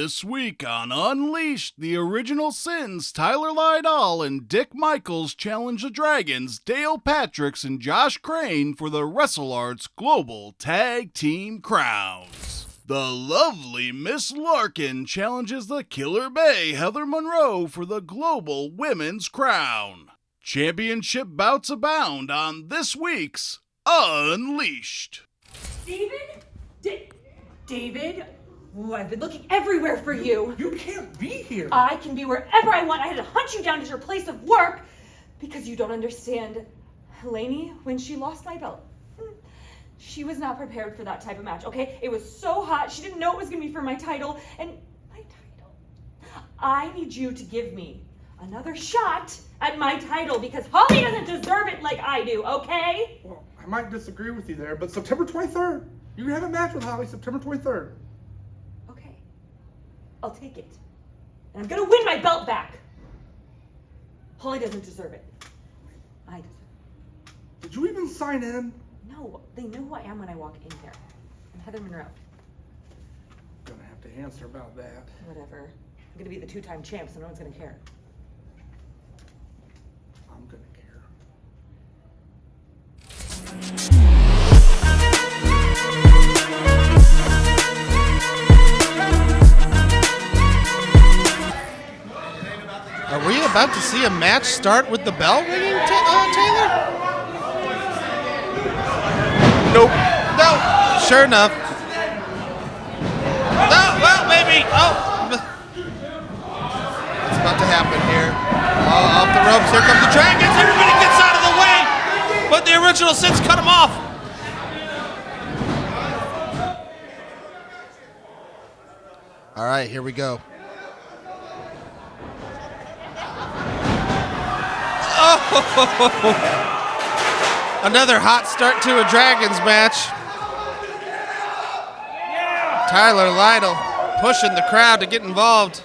This week on Unleashed, the original sins, Tyler Lydol and Dick Michaels challenge the Dragons, Dale Patricks and Josh Crane for the WrestleARTS Global Tag Team Crowns. The lovely Miss Larkan challenges the Killer Bay, Heather Monroe, for the Global Women's Crown. Championship bouts abound on this week's Unleashed. David? Ooh, I've been looking everywhere for you. You can't be here. I can be wherever I want. I had to hunt you down at your place of work because you don't understand. Lainey, when she lost my belt, she was not prepared for that type of match, okay? It was so hot. She didn't know it was going to be for my title. And my title. I need you to give me another shot at my title because Holly doesn't deserve it like I do, okay? Well, I might disagree with you there, but September 23rd. You can have a match with Holly September 23rd. Okay. I'll take it. And I'm going to win my belt back. Holly doesn't deserve it. I deserve it. Did you even sign in? No, they know who I am when I walk in here. I'm Heather Monroe. Gonna have to answer about that. Whatever. I'm gonna be the two-time champ, so no one's gonna care. I'm gonna care. Are we about to see a match start with the bell ringing, Taylor? Nope. No. Sure enough. No, well, maybe. Oh. What's about to happen here? Oh, off the ropes. Here come the Dragons. Everybody gets out of the way. But the original sins cut him off. All right, here we go. Oh! Another hot start to a Dragons match. Tyler Lydol pushing the crowd to get involved.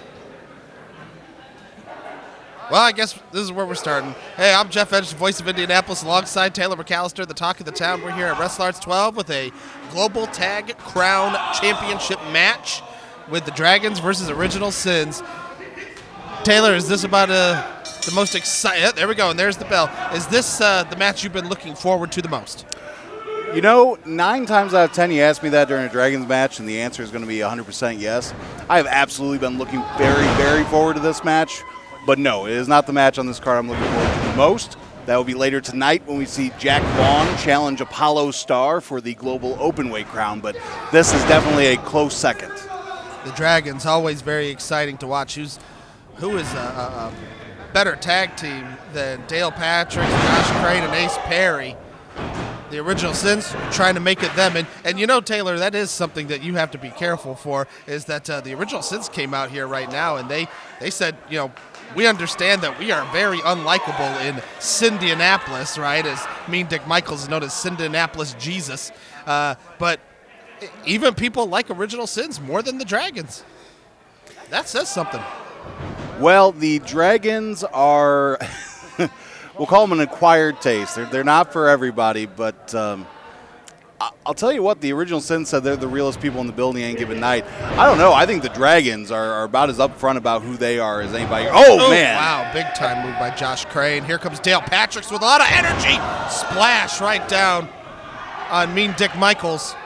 Well, I guess this is where we're starting. Hey, I'm Jeff Edge, the voice of Indianapolis, alongside Taylor McAllister, the talk of the town. We're here at WrestleARTS 12 with a Global Tag Crown Championship match with the Dragons versus Original Sins. Taylor, is this about the most exciting? There we go, and there's the bell. Is this the match you've been looking forward to the most? You know, 9 times out of 10, you ask me that during a Dragons match, and the answer is going to be 100% yes. I have absolutely been looking very, very forward to this match. But no, it is not the match on this card I'm looking forward to the most. That will be later tonight when we see Jack Vaughn challenge Appollo Starr for the Global Openweight crown. But this is definitely a close second. The Dragons, always very exciting to watch. Who is a better tag team than Dale Patricks, Josh Crane, and Ace Perry? The Original Sins trying to make it them. And you know, Taylor, that is something that you have to be careful for, is that the Original Sins came out here right now, and they said, you know, we understand that we are very unlikable in Cindianapolis, right? As Mean Dick Michaels is known as Cindianapolis Jesus. But even people like Original Sins more than the Dragons. That says something. Well, the Dragons are, we'll call them an acquired taste. They're not for everybody, but I'll tell you what, the Original Sins said they're the realest people in the building any given night. I don't know. I think the Dragons are about as upfront about who they are as anybody. Oh, man. Wow, big time move by Josh Crane. Here comes Dale Patricks with a lot of energy. Splash right down on Mean Dick Michaels.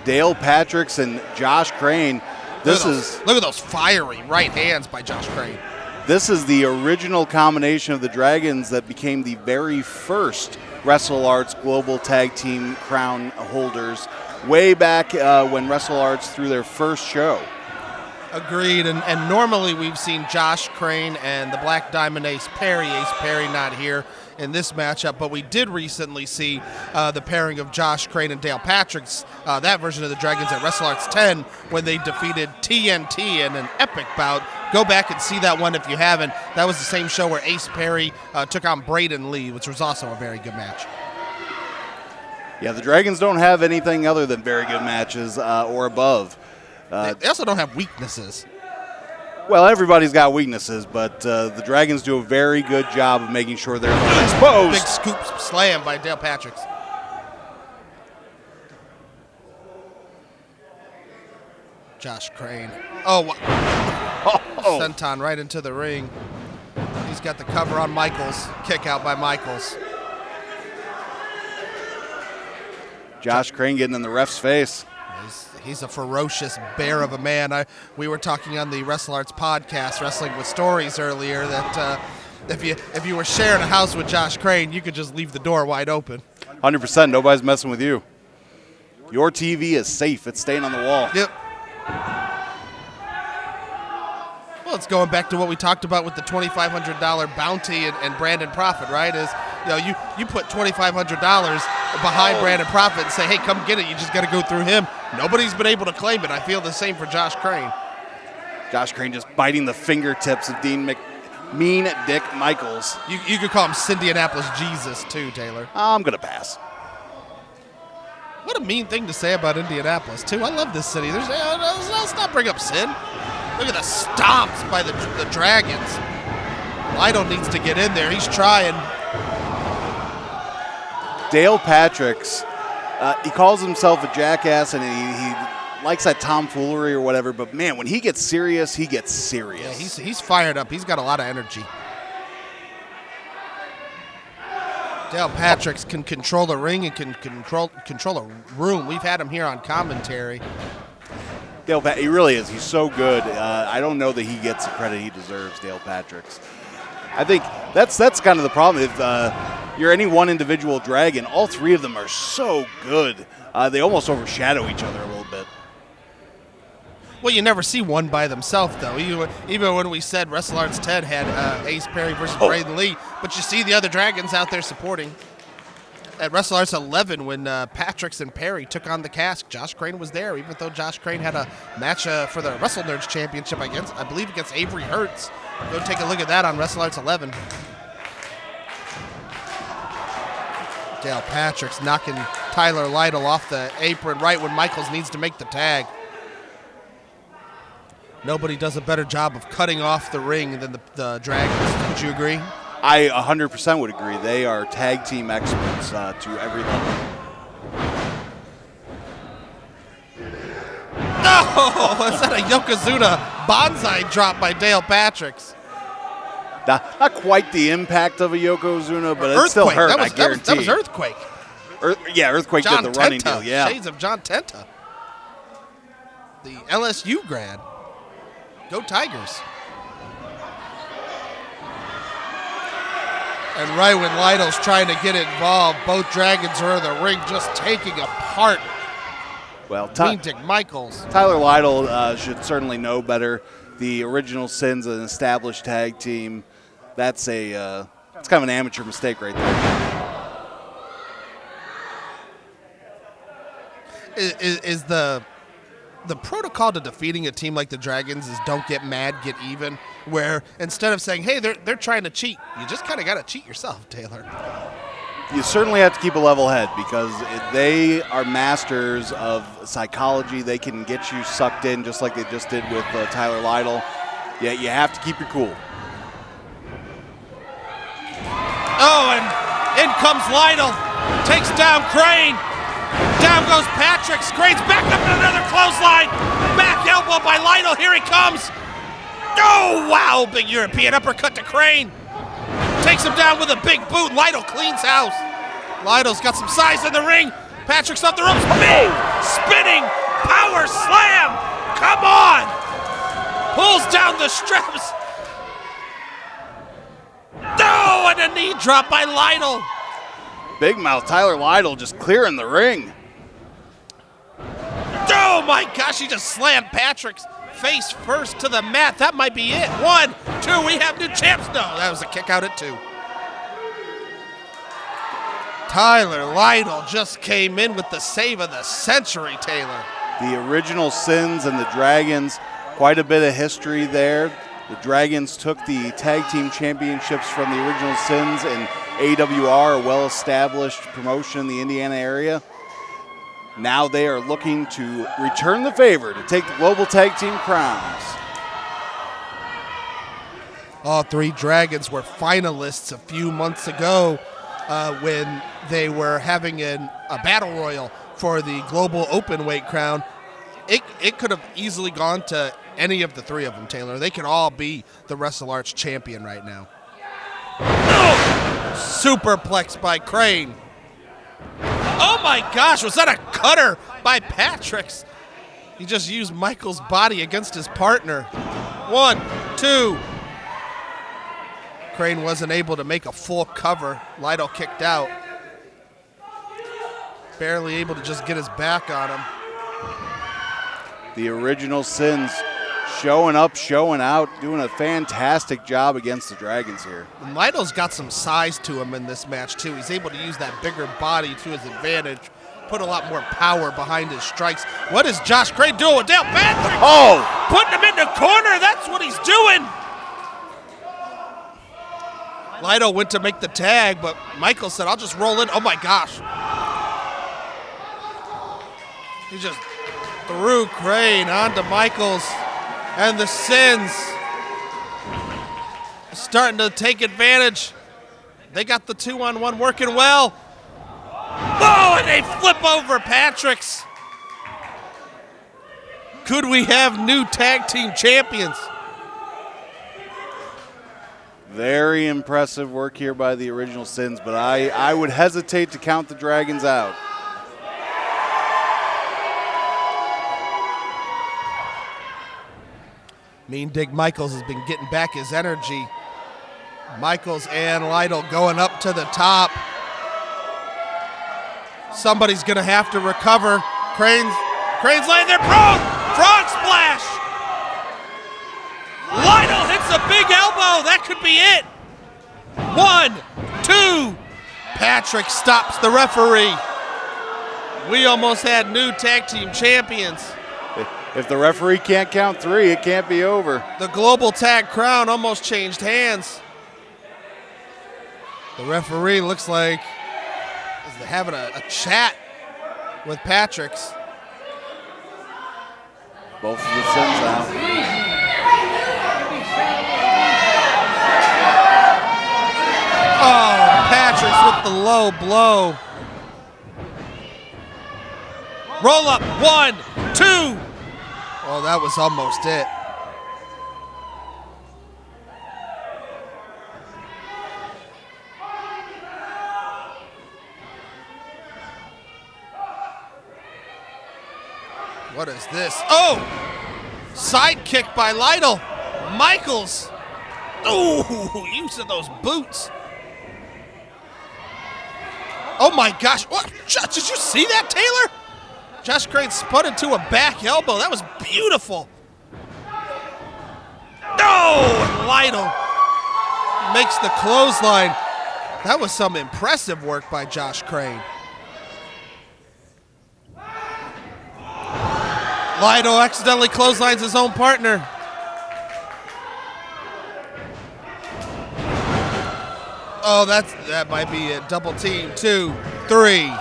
Dale Patricks and Josh Crane. Look at those fiery right hands by Josh Crane. This is the original combination of the Dragons that became the very first WrestleARTS Global Tag Team Crown holders way back when WrestleARTS threw their first show. Agreed, and normally we've seen Josh Crane and the Black Diamond Ace Perry not here in this matchup, but we did recently see the pairing of Josh Crane and Dale Patricks, that version of the Dragons at WrestleARTS 10 when they defeated TNT in an epic bout. Go back and see that one if you haven't. That was the same show where Ace Perry took on Braden Lee, which was also a very good match. Yeah, the Dragons don't have anything other than very good matches or above. They also don't have weaknesses. Well, everybody's got weaknesses, but the Dragons do a very good job of making sure they're exposed. Big scoop slam by Dale Patricks. Josh Crane. Oh, senton right into the ring. He's got the cover on Michaels. Kick out by Michaels. Josh Crane getting in the ref's face. He's a ferocious bear of a man. We were talking on the WrestleARTS podcast, Wrestling with Stories, earlier, that if you were sharing a house with Josh Crane, you could just leave the door wide open. 100%. Nobody's messing with you. Your TV is safe. It's staying on the wall. Yep. Well, it's going back to what we talked about with the $2,500 bounty and Brandon Profit, right? Is you put $2,500 behind Brandon Profit and say, hey, come get it. You just got to go through him. Nobody's been able to claim it. I feel the same for Josh Crane. Josh Crane just biting the fingertips of Mean Dick Michaels. You could call him Cindianapolis Jesus too, Taylor. I'm going to pass. What a mean thing to say about Indianapolis, too. I love this city. Let's not bring up sin. Look at the stomps by the Dragons. Lydol needs to get in there. He's trying. Dale Patrick's, he calls himself a jackass, and he likes that tomfoolery or whatever, but, man, when he gets serious, he gets serious. Yeah, he's fired up. He's got a lot of energy. Dale Patrick's can control the ring and can control a room. We've had him here on commentary. Dale he really is. He's so good. I don't know that he gets the credit he deserves, Dale Patrick's. I think that's kind of the problem. If you're any one individual Dragon, all three of them are so good. They almost overshadow each other a little bit. Well, you never see one by themselves, though. Even when we said WrestleARTS 10 had Ace Perry versus Braden Lee, but you see the other Dragons out there supporting. At WrestleARTS 11, when Patricks and Perry took on the Cask, Josh Crane was there, even though Josh Crane had a match for the Wrestle Nerds Championship, I believe against Avery Hertz. Go take a look at that on WrestleARTS 11. Dale Patrick's knocking Tyler Lydol off the apron right when Michaels needs to make the tag. Nobody does a better job of cutting off the ring than the Dragons. Would you agree? I 100% would agree. They are tag team experts to every level. No! Is that a Yokozuna bonsai drop by Dale Patrick's? Not quite the impact of a Yokozuna, but it still hurt, I guarantee. That was Earthquake. Earthquake John did the running Tenta, deal, yeah. Shades of John Tenta. The LSU grad. Go Tigers. And right when Lydol's trying to get involved, both Dragons are in the ring just taking apart Well, Mean Dick Michaels. Tyler Lydol should certainly know better. The Original Sin's an established tag team. That's it's kind of an amateur mistake right there. Is the protocol to defeating a team like the Dragons is don't get mad, get even, where instead of saying, hey, they're trying to cheat, you just kind of got to cheat yourself, Taylor. You certainly have to keep a level head because they are masters of psychology. They can get you sucked in just like they just did with Tyler Lydol. Yeah, you have to keep your cool. Oh, and in comes Lydol. Takes down Crane. Down goes Patrick. Crane's back up in another clothesline. Back elbow by Lydol. Here he comes. Oh, wow. Big European uppercut to Crane. Takes him down with a big boot. Lydol cleans house. Lydol's got some size in the ring. Patrick's off the ropes. Big spinning power slam. Come on. Pulls down the straps. No, and a knee drop by Lydol. Big mouth Tyler Lydol just clearing the ring. Oh my gosh, he just slammed Patrick's face first to the mat. That might be it. 1, 2, we have new champs. No, that was a kick out at 2. Tyler Lydol just came in with the save of the century, Taylor. The Original Sins and the Dragons, quite a bit of history there. The Dragons took the tag team championships from the Original Sins and AWR, a well-established promotion in the Indiana area. Now they are looking to return the favor to take the global tag team crowns. All 3 Dragons were finalists a few months ago when they were having a battle royal for the global open weight crown. it could have easily gone to any of the three of them, Taylor. They could all be the WrestleARTS champion right now. Superplex by Crane. Oh my gosh, was that a cutter by Patrick's? He just used Michaels' body against his partner. 1, 2. Crane wasn't able to make a full cover. Lydol kicked out. Barely able to just get his back on him. The original Sins showing up, showing out, doing a fantastic job against the Dragons here. And Lydol's got some size to him in this match, too. He's able to use that bigger body to his advantage, put a lot more power behind his strikes. What is Josh Crane doing with Dale Patrick? Oh! Putting him in the corner. That's what he's doing. Lydol went to make the tag, but Michael said, I'll just roll in. Oh, my gosh. He just threw Crane onto Michaels. And the Sins starting to take advantage. They got the 2-on-1 working well. Oh, and they flip over Patrick's. Could we have new tag team champions? Very impressive work here by the original Sins, but I would hesitate to count the Dragons out. Mean Dick Michaels has been getting back his energy. Michaels and Lydol going up to the top. Somebody's going to have to recover. Crane's laying there prone. Frog splash. Lydol hits a big elbow. That could be it. 1, 2. Patrick stops the referee. We almost had new tag team champions. If the referee can't count 3, it can't be over. The global tag crown almost changed hands. The referee looks like is having a chat with Patrick's. Both of the Sins out. Oh, Patrick's with the low blow. Roll up, 1, 2. Oh, that was almost it. What is this? Oh! Side kick by Lydol. Michaels. Oh, use of those boots. Oh my gosh. What? Did you see that, Taylor? Josh Crane spun into a back elbow. That was beautiful. No! And Lydol makes the clothesline. That was some impressive work by Josh Crane. Lydol accidentally clotheslines his own partner. Oh, that might be a double team. 2, 3.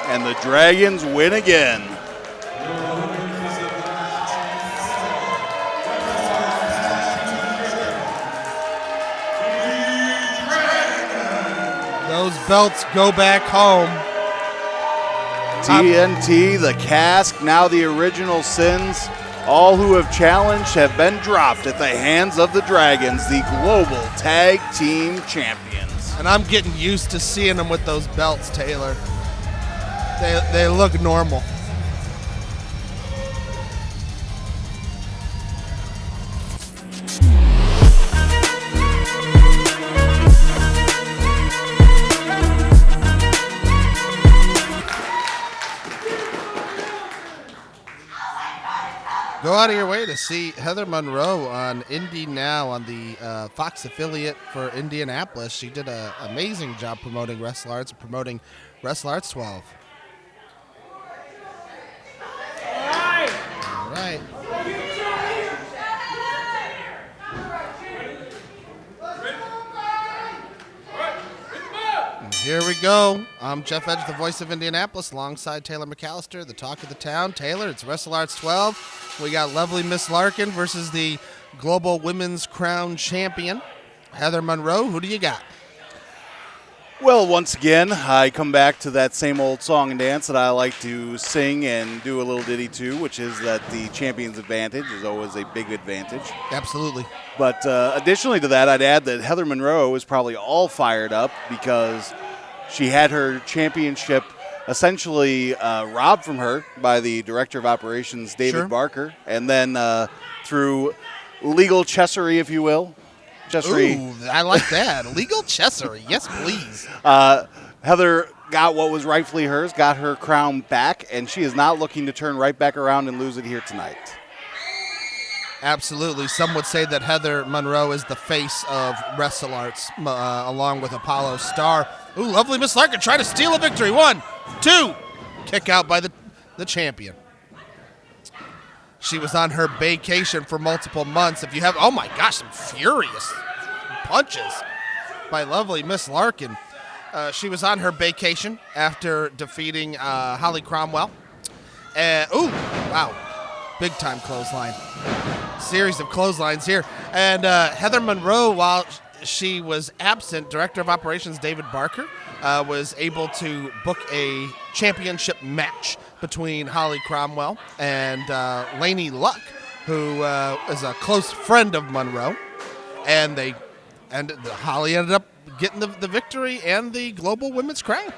And the Dragons win again. Those belts go back home. TNT, the cask, now the original Sins. All who have challenged have been dropped at the hands of the Dragons, the global tag team champions. And I'm getting used to seeing them with those belts, Taylor. They look normal. Go out of your way to see Heather Monroe on Indie Now on the Fox affiliate for Indianapolis. She did an amazing job promoting WrestleARTS and promoting WrestleARTS 12. All right. And here we go. I'm Jeff Edge, the voice of Indianapolis, alongside Taylor McAllister, the talk of the town. Taylor, it's WrestleARTS 12. We got lovely Miss Larkan versus the Global Women's Crown Champion, Heather Monroe. Who do you got? Well, once again, I come back to that same old song and dance that I like to sing and do a little ditty to, which is that the champion's advantage is always a big advantage. Absolutely. But additionally to that, I'd add that Heather Monroe is probably all fired up because she had her championship essentially robbed from her by the Director of Operations, David Barker, and then through legal chessery, if you will. Ooh, I like that. Legal chessery. Yes, please. Heather got what was rightfully hers, got her crown back, and she is not looking to turn right back around and lose it here tonight. Absolutely. Some would say that Heather Monroe is the face of WrestleARTS, along with Appollo Starr. Ooh, lovely Miss Larkan trying to steal a victory. 1, 2. Kick out by the champion. She was on her vacation for multiple months. If you have, oh my gosh, some furious punches by lovely Miss Larkan. She was on her vacation after defeating Holly Cromwell. Ooh, wow, big time clothesline. Series of clotheslines here. And Heather Monroe, while she was absent, Director of Operations David Barker was able to book a championship match between Holly Cromwell and Lainey Luck, who is a close friend of Monroe. And Holly ended up getting the victory and the Global Women's Crown.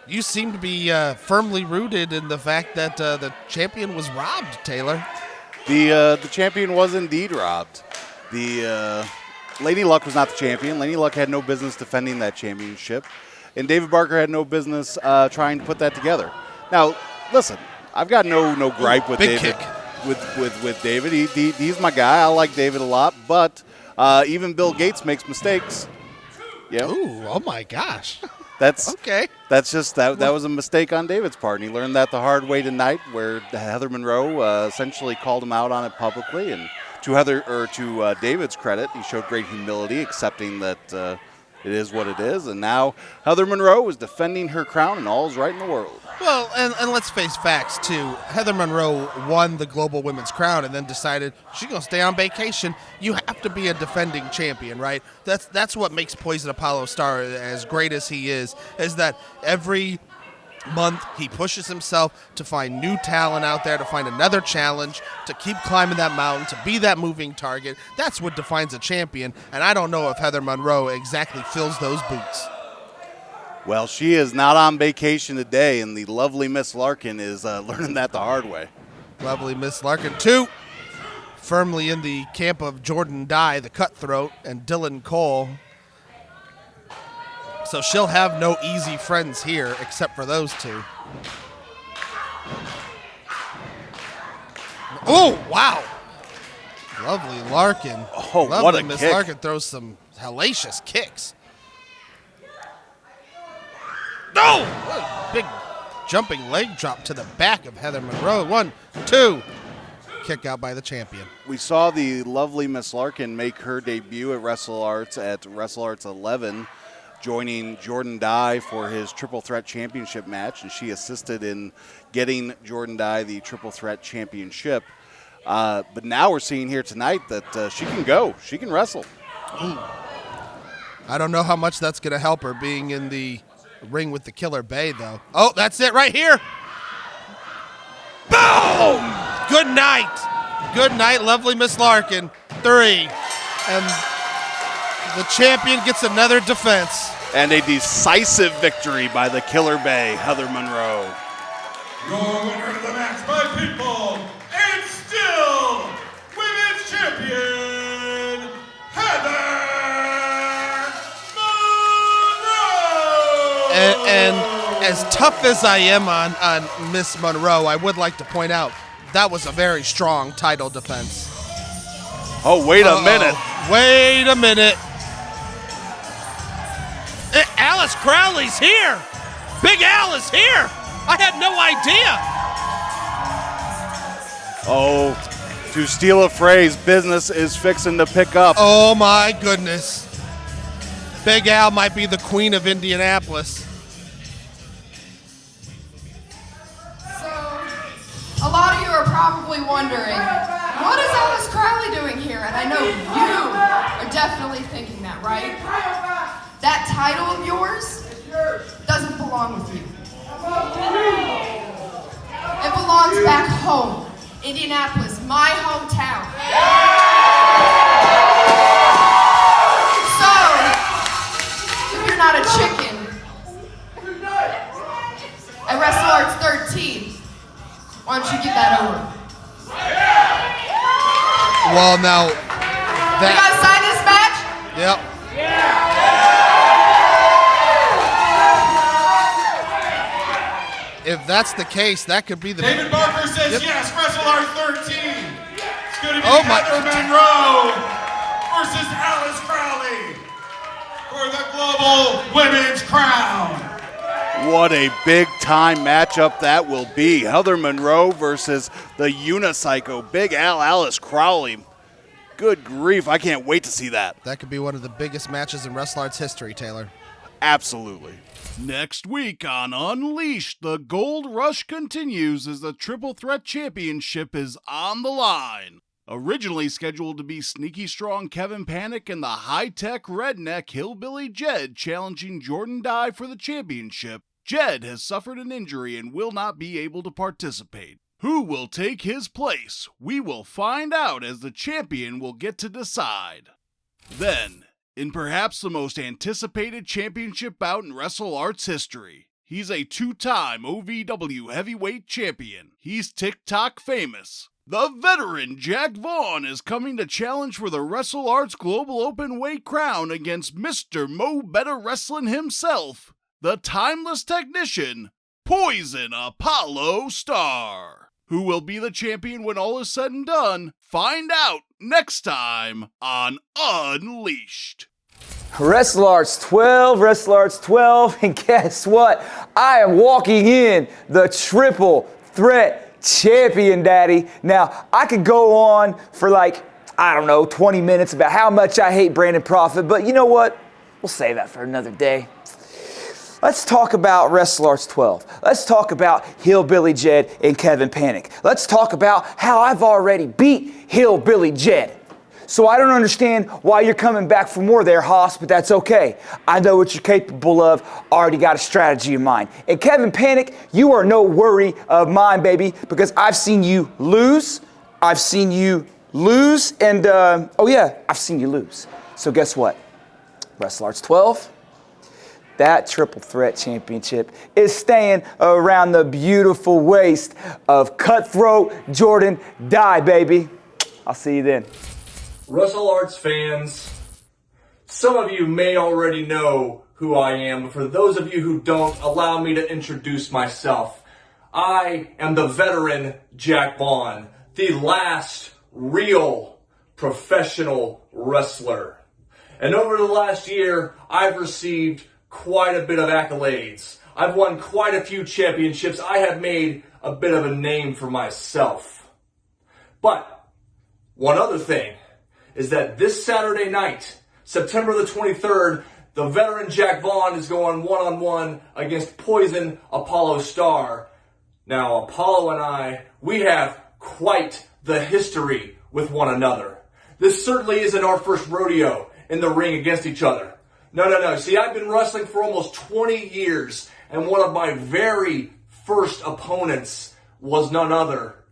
You seem to be firmly rooted in the fact that the champion was robbed, Taylor. The champion was indeed robbed. Lady Luck was not the champion. Lady Luck had no business defending that championship, and David Barker had no business trying to put that together. Now, listen, I've got no gripe with big David. Kick. With David, he's my guy. I like David a lot, but even Bill Gates makes mistakes. Yeah. Ooh, oh my gosh. That's okay. That's just that was a mistake on David's part, and he learned that the hard way tonight, where Heather Monroe essentially called him out on it publicly. And to David's credit, he showed great humility, accepting that it is what it is. And now Heather Monroe is defending her crown, and all is right in the world. Well, and let's face facts, too. Heather Monroe won the Global Women's Crown and then decided she's going to stay on vacation. You have to be a defending champion, right? That's what makes Poison Appollo Starr as great as he is that every month he pushes himself to find new talent out there, to find another challenge, to keep climbing that mountain, to be that moving target. That's what defines a champion, and I don't know if Heather Monroe exactly fills those boots. Well, she is not on vacation today, and the lovely Miss Larkan is learning that the hard way. Lovely Miss Larkan, too. Firmly in the camp of Jordan Dye, the cutthroat, and Dylan Cole. So she'll have no easy friends here except for those two. Oh, wow. Lovely Larkan. Oh, lovely what a Miss kick. Larkan throws some hellacious kicks. No! Oh, big jumping leg drop to the back of Heather Monroe. 1, 2. Kick out by the champion. We saw the lovely Miss Larkan make her debut at WrestleARTS 11, joining Jordan Dye for his Triple Threat Championship match, and she assisted in getting Jordan Dye the Triple Threat Championship. But now we're seeing here tonight that she can go. She can wrestle. Ooh. I don't know how much that's going to help her being in the ring with the Killer Bay, though. Oh, that's it right here. Boom! Good night. Good night, lovely Miss Larkan. 3. And the champion gets another defense. And a decisive victory by the Killer Bay, Heather Monroe. Your winner of the match, my people, and still Women's Champion, Heather Monroe! And as tough as I am on Miss Monroe, I would like to point out that was a very strong title defense. Oh, wait a minute. Wait a minute. Alice Crowley's here. Big Al is here. I had no idea. Oh, to steal a phrase, business is fixing to pick up. Oh, my goodness. Big Al might be the queen of Indianapolis. So, a lot of you are probably wondering, what is Alice Crowley doing here? And I know you are definitely thinking that, right? That title of yours doesn't belong with you. It belongs back home, Indianapolis, my hometown. So, if you're not a chicken at WrestleARTS 13, why don't you get that over? Well, now You guys sign this match? Yep. If that's the case, that could be the. David Barker says yes, WrestleARTS 13. It's going to be my. Heather Monroe versus Alice Crowley for the Global Women's Crown. What a big time matchup that will be. Heather Monroe versus the Unicycle, Big Alice Crowley. Good grief, I can't wait to see that. That could be one of the biggest matches in WrestleARTS history, Taylor. Absolutely. Next week on Unleashed, the Gold Rush continues as the Triple Threat Championship is on the line. Originally scheduled to be Sneaky Strong Kevin Panic and the high-tech redneck Hillbilly Jed challenging Jordan Dye for the championship, Jed has suffered an injury and will not be able to participate. Who will take his place? We will find out as the champion will get to decide. Then, in perhaps the most anticipated championship bout in WrestleARTS history, he's a two-time OVW heavyweight champion. He's TikTok famous. The veteran Jack Vaughn is coming to challenge for the WrestleARTS Global Openweight crown against Mr. Mo Better Wrestling himself, the timeless technician, Poison Appollo Starr. Who will be the champion when all is said and done? Find out next time on Unleashed. WrestleARTS 12, and guess what? I am walking in the Triple Threat Champion, Daddy. Now, I could go on for 20 minutes about how much I hate Brandon Prophet, but you know what? We'll save that for another day. Let's talk about WrestleARTS 12. Let's talk about Hillbilly Jed and Kevin Panic. Let's talk about how I've already beat Hillbilly Jed. So I don't understand why you're coming back for more there, Haas, but that's okay. I know what you're capable of. Already got a strategy in mind. And Kevin Panic, you are no worry of mine, baby, because I've seen you lose. I've seen you lose, and I've seen you lose. So guess what? WrestleARTS 12. That Triple Threat Championship is staying around the beautiful waist of Cutthroat Jordan Dye, baby. I'll see you then. WrestleARTS fans, some of you may already know who I am, but for those of you who don't, allow me to introduce myself. I am the veteran Jack Vaughn, the last real professional wrestler. And over the last year, I've received quite a bit of accolades. I've won quite a few championships. I have made a bit of a name for myself. But one other thing is that this Saturday night, September the 23rd, the veteran Jack Vaughn is going one-on-one against Poison Appollo Starr. Now, Apollo and I, we have quite the history with one another. This certainly isn't our first rodeo in the ring against each other. No. See, I've been wrestling for almost 20 years, and one of my very first opponents was none other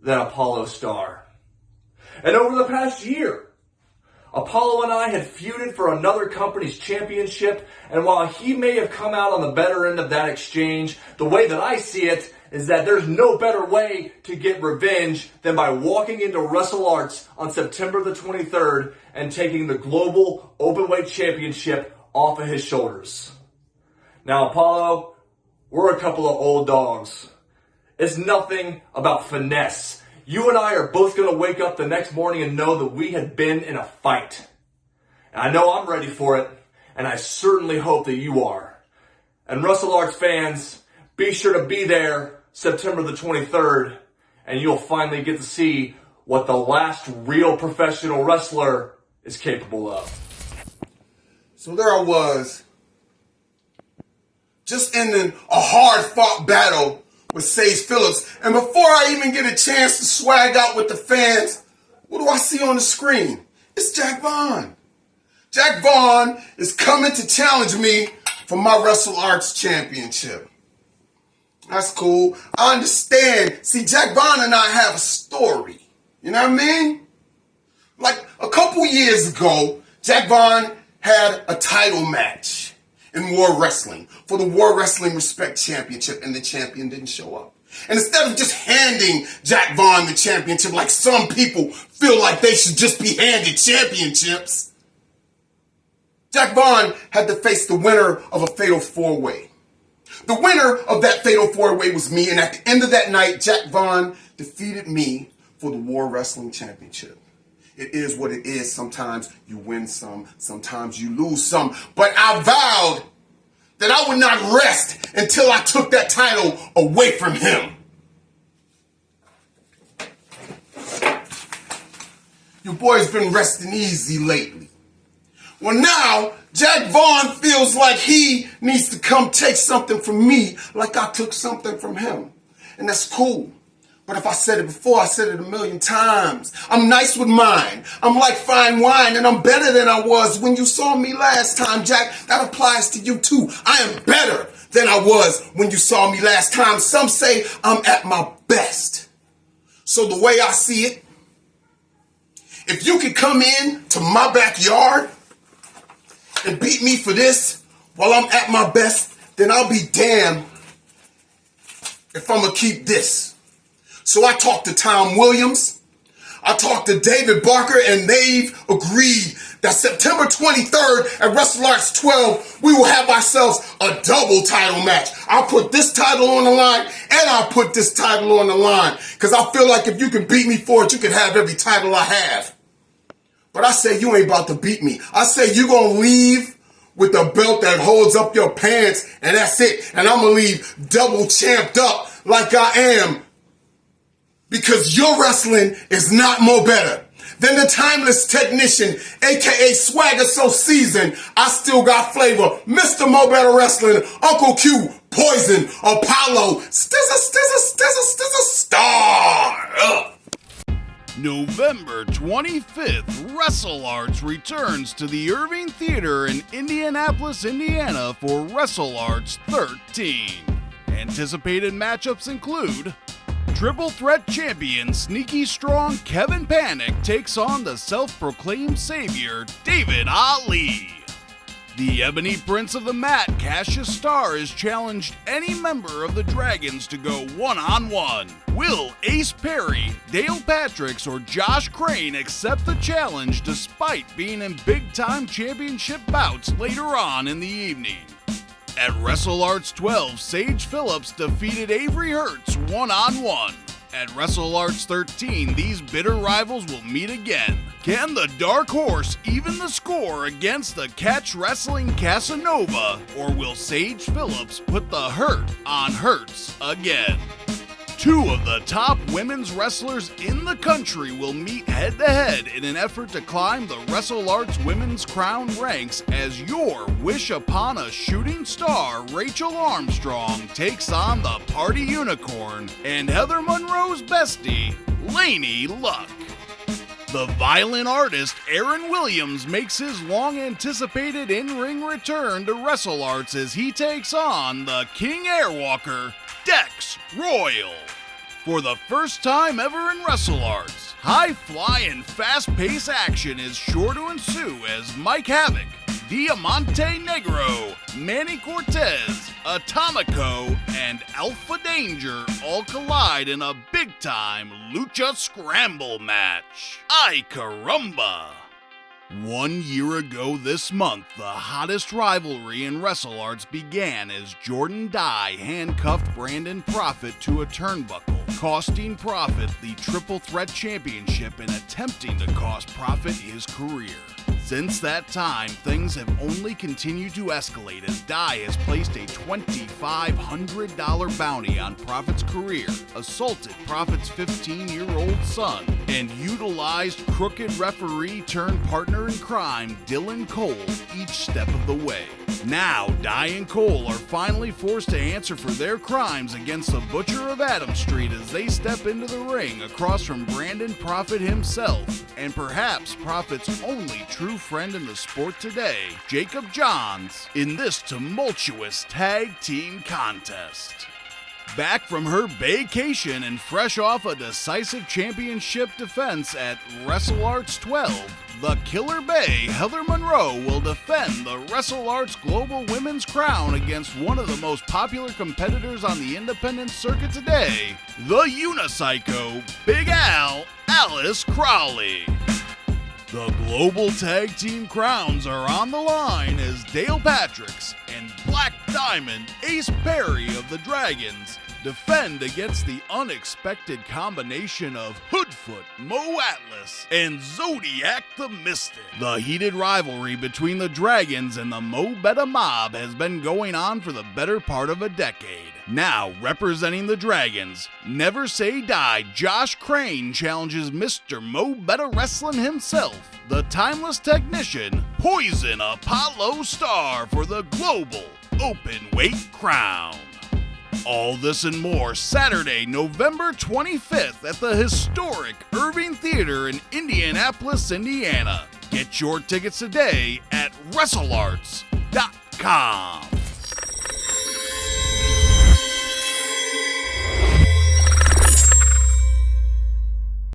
than Appollo Starr. And over the past year, Apollo and I had feuded for another company's championship, and while he may have come out on the better end of that exchange, the way that I see it is that there's no better way to get revenge than by walking into WrestleARTS on September the 23rd and taking the Global Openweight Championship off of his shoulders. Now, Apollo, we're a couple of old dogs. It's nothing about finesse. You and I are both going to wake up the next morning and know that we had been in a fight. And I know I'm ready for it, and I certainly hope that you are. And WrestleARTS fans, be sure to be there September the 23rd, and you'll finally get to see what the last real professional wrestler is capable of. So there I was, just ending a hard-fought battle with Sage Phillips, and before I even get a chance to swag out with the fans, what do I see on the screen? It's Jack Vaughn. Jack Vaughn is coming to challenge me for my WrestleARTS Championship. That's cool. I understand. See, Jack Vaughn and I have a story. You know what I mean? Like a couple years ago, Jack Vaughn had a title match in War Wrestling for the War Wrestling Respect Championship, and the champion didn't show up. And instead of just handing Jack Vaughn the championship like some people feel like they should just be handed championships, Jack Vaughn had to face the winner of a fatal four-way. The winner of that fatal four-way was me, and at the end of that night, Jack Vaughn defeated me for the War Wrestling Championship. It is what it is. Sometimes you win some, sometimes you lose some. But I vowed that I would not rest until I took that title away from him. Your boy's been resting easy lately. Well, now, Jack Vaughn feels like he needs to come take something from me like I took something from him. And that's cool. But if I said it before, I said it 1,000,000 times. I'm nice with mine. I'm like fine wine, and I'm better than I was when you saw me last time, Jack. That applies to you, too. I am better than I was when you saw me last time. Some say I'm at my best. So the way I see it, if you could come in to my backyard and beat me for this while I'm at my best, then I'll be damned if I'm going to keep this. So I talked to Tom Williams, I talked to David Barker, and they've agreed that September 23rd at WrestleARTS 12, we will have ourselves a double title match. I'll put this title on the line, and I'll put this title on the line, because I feel like if you can beat me for it, you can have every title I have. But I say you ain't about to beat me. I say you gonna leave with a belt that holds up your pants, and that's it. And I'm gonna leave double champed up like I am, because your wrestling is not more better than the timeless technician, aka Swagger So Seasoned. I still got flavor. Mr. Mo Better Wrestling, Uncle Q, Poison, Apollo, Starr. November 25th, WrestleARTS returns to the Irving Theater in Indianapolis, Indiana for WrestleARTS 13. Anticipated matchups include Triple Threat Champion Sneaky Strong Kevin Panic takes on the self-proclaimed savior David Ali. The Ebony Prince of the Mat, Cassius Starr, has challenged any member of the Dragons to go one-on-one. Will Ace Perry, Dale Patricks, or Josh Crane accept the challenge despite being in big-time championship bouts later on in the evening? At WrestleARTS 12, Sage Phillips defeated Avery Hertz one-on-one. At WrestleARTS 13, these bitter rivals will meet again. Can the Dark Horse even the score against the Catch Wrestling Casanova, or will Sage Phillips put the hurt on Hertz again? Two of the top women's wrestlers in the country will meet head-to-head in an effort to climb the WrestleARTS Women's Crown ranks as your wish upon a shooting star, Rachel Armstrong, takes on the Party Unicorn and Heather Monroe's bestie, Lainey Luck. The violent artist Aaron Williams makes his long-anticipated in-ring return to WrestleARTS as he takes on the King Airwalker, Dex Royal. For the first time ever in WrestleARTS, high-flying, fast-paced action is sure to ensue as Mike Havoc, Diamante Negro, Manny Cortez, Atomico, and Alpha Danger all collide in a big-time Lucha Scramble match. Ay caramba! 1 year ago this month, the hottest rivalry in WrestleARTS began as Jordan Dye handcuffed Brandon Prophet to a turnbuckle, costing Prophet the Triple Threat Championship and attempting to cost Prophet his career. Since that time, things have only continued to escalate as Dye has placed a $2,500 bounty on Prophet's career, assaulted Prophet's 15-year-old son, and utilized crooked referee turned partner in crime Dylan Cole each step of the way. Now, Dye and Cole are finally forced to answer for their crimes against the Butcher of Adam Street as they step into the ring across from Brandon Prophet himself, and perhaps Prophet's only true new friend in the sport today, Jacob Johns, in this tumultuous tag team contest. Back from her vacation and fresh off a decisive championship defense at WrestleARTS 12, the Killer Bay, Heather Monroe, will defend the WrestleARTS Global Women's Crown against one of the most popular competitors on the independent circuit today, the Unipsycho, Big Al, Alice Crowley. The Global Tag Team crowns are on the line as Dale Patricks and Black Diamond Ace Perry of the Dragons defend against the unexpected combination of Hoodfoot, Mo Atlas, and Zodiac the Mystic. The heated rivalry between the Dragons and the Mo Betta Mob has been going on for the better part of a decade. Now, representing the Dragons, Never Say Die Josh Crane challenges Mr. Mo Betta Wrestling himself, the timeless technician, Poison Appollo Starr, for the Global Openweight Crown. All this and more Saturday, November 25th at the historic Irving Theater in Indianapolis, Indiana. Get your tickets today at WrestleARTS.com.